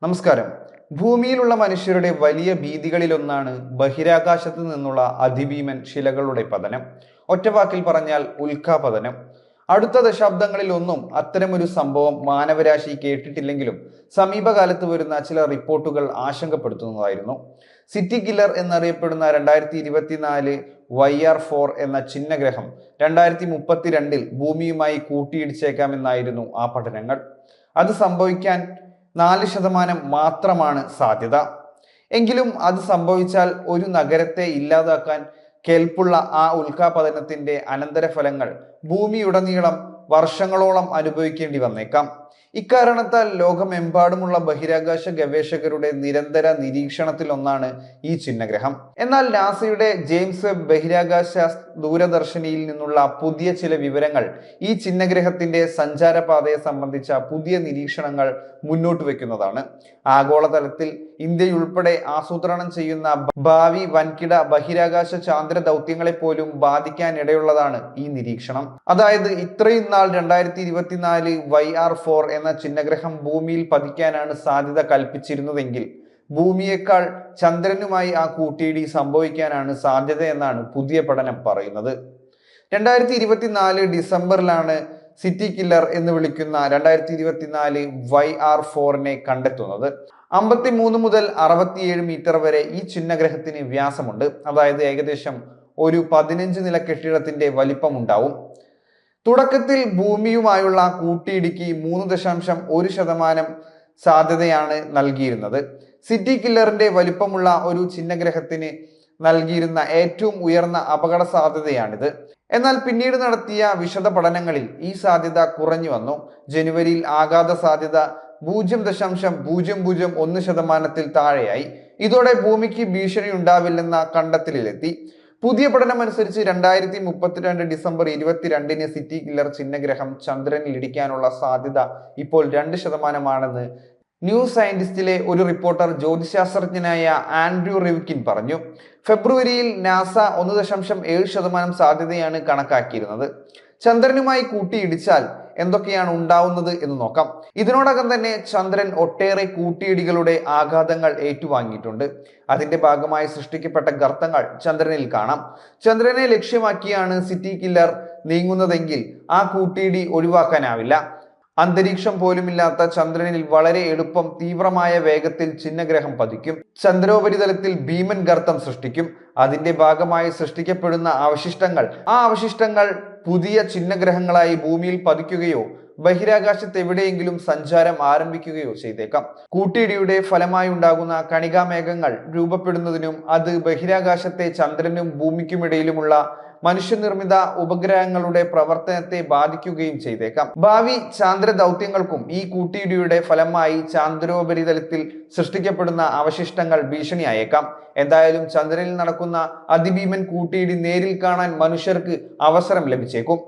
നമസ്കാരം. ഭൂമിയിലുള്ള മനുഷ്യരുടെ വലിയ ഭീതികളിലൊന്നാണ് ബഹിരാകാശത്ത് നിന്നുള്ള അതിഭീമൻ ശിലകളുടെ പതനം. ഒറ്റവാക്കിൽ പറഞ്ഞാൽ ഉൽക്കാപതനം. അടുത്ത ദശാബ്ദങ്ങളിലൊന്നും അത്തരമൊരു സംഭവം മാനവരാശി കേട്ടിട്ടില്ലെങ്കിലും സമീപകാലത്ത് വരുന്ന ചില റിപ്പോർട്ടുകൾ ആശങ്കപ്പെടുത്തുന്നതായിരുന്നു. സിറ്റി കില്ലർ എന്നറിയപ്പെടുന്ന 2024 YR4 എന്ന ചിഹ്നഗ്രഹം 2032 ഭൂമിയുമായി കൂട്ടിയിടിച്ചേക്കാമെന്നായിരുന്നു ആ പഠനങ്ങൾ. അത് സംഭവിക്കാൻ 4% മാത്രമാണ് സാധ്യത. എങ്കിലും അത് സംഭവിച്ചാൽ ഒരു നഗരത്തെ ഇല്ലാതാക്കാൻ കെൽപ്പുള്ള ആ ഉൽക്കാപതനത്തിന്റെ അനന്തരഫലങ്ങൾ ഭൂമിയുടനീളം വർഷങ്ങളോളം അനുഭവിക്കേണ്ടി വന്നേക്കാം. ഇക്കാരണത്താൽ ലോകമെമ്പാടുമുള്ള ബഹിരാകാശ ഗവേഷകരുടെ നിരന്തര നിരീക്ഷണത്തിലൊന്നാണ് ഈ ചിഹ്നഗ്രഹം. എന്നാൽ നാസയുടെ ജെയിംസ് വെബ് ബഹിരാകാശ ദൂരദർശിനിയിൽ നിന്നുള്ള പുതിയ ചില വിവരങ്ങൾ ഈ ചിഹ്നഗ്രഹത്തിന്റെ സഞ്ചാരപാതയെ സംബന്ധിച്ച പുതിയ നിരീക്ഷണങ്ങൾ മുന്നോട്ട് വെക്കുന്നതാണ്. ആഗോളതലത്തിൽ ഇന്ത്യയുൾപ്പെടെ ആസൂത്രണം ചെയ്യുന്ന ഭാവി വൻകിട ബഹിരാകാശ ചാന്ദ്ര ദൗത്യങ്ങളെ പോലും ബാധിക്കാനിടയുള്ളതാണ് ഈ നിരീക്ഷണം. അതായത് ഇത്രയും നാൾ 2024 YR4 എന്ന ചിഹ്നഗ്രഹം ഭൂമിയിൽ പതിക്കാനാണ് സാധ്യത കൽപ്പിച്ചിരുന്നതെങ്കിൽ ഭൂമിയേക്കാൾ ചന്ദ്രനുമായി ആ കൂട്ടിയിടി സംഭവിക്കാനാണ് സാധ്യത എന്നാണ് പുതിയ പഠനം പറയുന്നത്. 2024 ഡിസംബറിലാണ് സിറ്റി കില്ലർ എന്ന് വിളിക്കുന്ന 2024 YR4നെ കണ്ടെത്തുന്നത്. 53 മുതൽ 67 മീറ്റർ വരെ ഈ ചിഹ്നഗ്രഹത്തിന് വ്യാസമുണ്ട്. അതായത് ഏകദേശം ഒരു 15 നില കെട്ടിടത്തിന്റെ വലിപ്പമുണ്ടാവും. തുടക്കത്തിൽ ഭൂമിയുമായുള്ള കൂട്ടിയിടിക്ക് 3.1% സാധ്യതയാണ് നൽകിയിരുന്നത്. സിറ്റി കില്ലറിന്റെ വലിപ്പമുള്ള ഒരു ചിഹ്നഗ്രഹത്തിന് നൽകിയിരുന്ന ഏറ്റവും ഉയർന്ന അപകട സാധ്യതയാണിത്. എന്നാൽ പിന്നീട് നടത്തിയ വിശദ പഠനങ്ങളിൽ ഈ സാധ്യത കുറഞ്ഞു വന്നു. ജനുവരിയിൽ ആഘാത സാധ്യത 0.001% താഴെയായി. ഇതോടെ ഭൂമിക്ക് ഭീഷണി ഉണ്ടാവില്ലെന്ന കണ്ടെത്തലിലെത്തി. പുതിയ പഠനം അനുസരിച്ച് 2032 ഡിസംബർ 22 സിറ്റി കില്ലർ ചിഹ്നഗ്രഹം ചന്ദ്രനിൽ ഇടിക്കാനുള്ള സാധ്യത ഇപ്പോൾ 2% ന്യൂ സയന്റിസ്റ്റിലെ ഒരു റിപ്പോർട്ടർ ജ്യോതിശാസ്ത്രജ്ഞനായ ആൻഡ്രൂ റിവ്കിൻ പറഞ്ഞു. ഫെബ്രുവരിയിൽ നാസ 1.7% സാധ്യതയാണ് കണക്കാക്കിയിരുന്നത്. ചന്ദ്രനുമായി കൂട്ടിയിടിച്ചാൽ എന്തൊക്കെയാണ് ഉണ്ടാവുന്നത് എന്ന് നോക്കാം. ഇതിനോടകം തന്നെ ചന്ദ്രൻ ഒട്ടേറെ കൂട്ടിയിടികളുടെ ആഘാതങ്ങൾ ഏറ്റുവാങ്ങിയിട്ടുണ്ട്. അതിന്റെ ഭാഗമായി സൃഷ്ടിക്കപ്പെട്ട ഗർത്തങ്ങൾ ചന്ദ്രനിൽ കാണാം. ചന്ദ്രനെ ലക്ഷ്യമാക്കിയാണ് സിറ്റി കില്ലർ നീങ്ങുന്നതെങ്കിൽ ആ കൂട്ടിയിടി ഒഴിവാക്കാനാവില്ല. അന്തരീക്ഷം പോലുമില്ലാത്ത ചന്ദ്രനിൽ വളരെ എളുപ്പം തീവ്രമായ വേഗത്തിൽ ചിഹ്നഗ്രഹം പതിക്കും. ചന്ദ്രോപരിതലത്തിൽ ഭീമൻ ഗർത്തം സൃഷ്ടിക്കും. അതിന്റെ ഭാഗമായി സൃഷ്ടിക്കപ്പെടുന്ന ആ അവശിഷ്ടങ്ങൾ പുതിയ ചിഹ്നഗ്രഹങ്ങളായി ഭൂമിയിൽ പതിക്കുകയോ ബഹിരാകാശത്ത് എവിടെയെങ്കിലും സഞ്ചാരം ആരംഭിക്കുകയോ ചെയ്തേക്കാം. കൂട്ടിയിടിയുടെ ഫലമായി ഉണ്ടാകുന്ന കണികാമേഘങ്ങൾ രൂപപ്പെടുന്നതിനും അത് ബഹിരാകാശത്തെ ചന്ദ്രനും ഭൂമിക്കുമിടയിലുമുള്ള മനുഷ്യനിർമ്മിത ഉപഗ്രഹങ്ങളുടെ പ്രവർത്തനത്തെ ബാധിക്കുകയും ചെയ്തേക്കാം. ഭാവി ചാന്ദ്ര ദൗത്യങ്ങൾക്കും ഈ കൂട്ടിയിടിയുടെ ഫലമായി ചാന്ദ്രോപരിതലത്തിൽ സൃഷ്ടിക്കപ്പെടുന്ന അവശിഷ്ടങ്ങൾ ഭീഷണിയായേക്കാം. എന്തായാലും ചന്ദ്രനിൽ നടക്കുന്ന അതിഭീമൻ കൂട്ടിയിടി നേരിൽ കാണാൻ മനുഷ്യർക്ക് അവസരം ലഭിച്ചേക്കും.